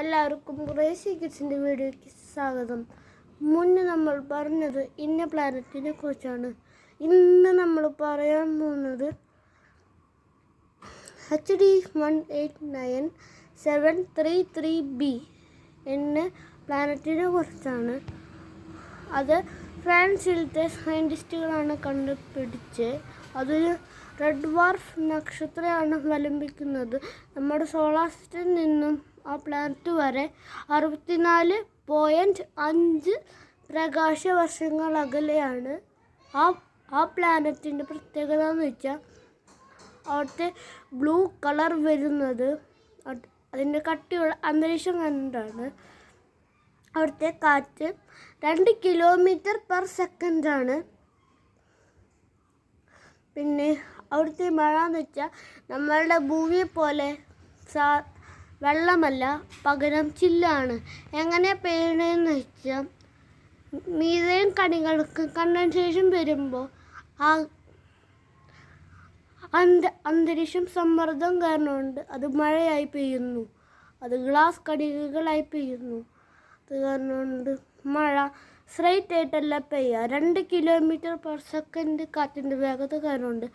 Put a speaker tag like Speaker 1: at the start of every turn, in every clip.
Speaker 1: എല്ലാവർക്കും ക്രേസി കിഡ്സിൻ്റെ വീഡിയോയ്ക്ക് സ്വാഗതം. മുന്നേ നമ്മൾ പറഞ്ഞത് ഇന്ന പ്ലാനറ്റിനെ കുറിച്ചാണ്. ഇന്ന് നമ്മൾ പറയാൻ പോകുന്നത് HD189-733b എന്ന പ്ലാനറ്റിനെ കുറിച്ചാണ്. അത് ഫ്രാൻസിലത്തെ സയൻറ്റിസ്റ്റുകളാണ് കണ്ടുപിടിച്ച്. അതൊരു റെഡ് ഡ്വാർഫ് നക്ഷത്രമാണ് അവലംബിക്കുന്നത്. നമ്മുടെ സോളാർ സിസ്റ്റത്തിൽ നിന്നും ആ പ്ലാനറ്റ് വരെ 64.5 പ്രകാശ വർഷങ്ങൾ അകലെയാണ്. ആ പ്ലാനറ്റിൻ്റെ പ്രത്യേകത എന്ന് വെച്ചാൽ അവിടുത്തെ ബ്ലൂ കളർ വരുന്നത് അതിൻ്റെ കട്ടിയുള്ള അന്തരീക്ഷം കണ്ടാണ്. അവിടുത്തെ കാറ്റ് 2 km/s. പിന്നെ അവിടുത്തെ മഴ എന്ന് വെച്ചാൽ നമ്മളുടെ ഭൂമിയെ പോലെ വെള്ളമല്ല, പകരം ചില്ലാണ്. എങ്ങനെ പെയ്യണമെന്ന് വെച്ചാൽ മീഥേൻ കണികൾക്ക് കണ്ടൻസേഷൻ വരുമ്പോൾ ആ അന്തരീക്ഷം സമ്മർദ്ദം കാരണമുണ്ട് അത് മഴയായി പെയ്യുന്നു. അത് ഗ്ലാസ് കണികകളായി പെയ്യുന്നു. അത് കാരണമുണ്ട് മഴ സ്ട്രൈറ്റ് ആയിട്ടല്ല പെയ്യുക. 2 km/s കാറ്റിൻ്റെ വേഗത കാരണമുണ്ട്.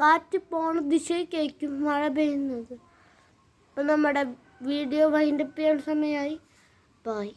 Speaker 1: കാറ്റ് പോണ ദിശയ്ക്കായിരിക്കും മഴ പെയ്യുന്നത്. അപ്പം നമ്മുടെ വീഡിയോ വൈൻഡപ്പ് ചെയ്യാൻ സമയമായി. ബൈ.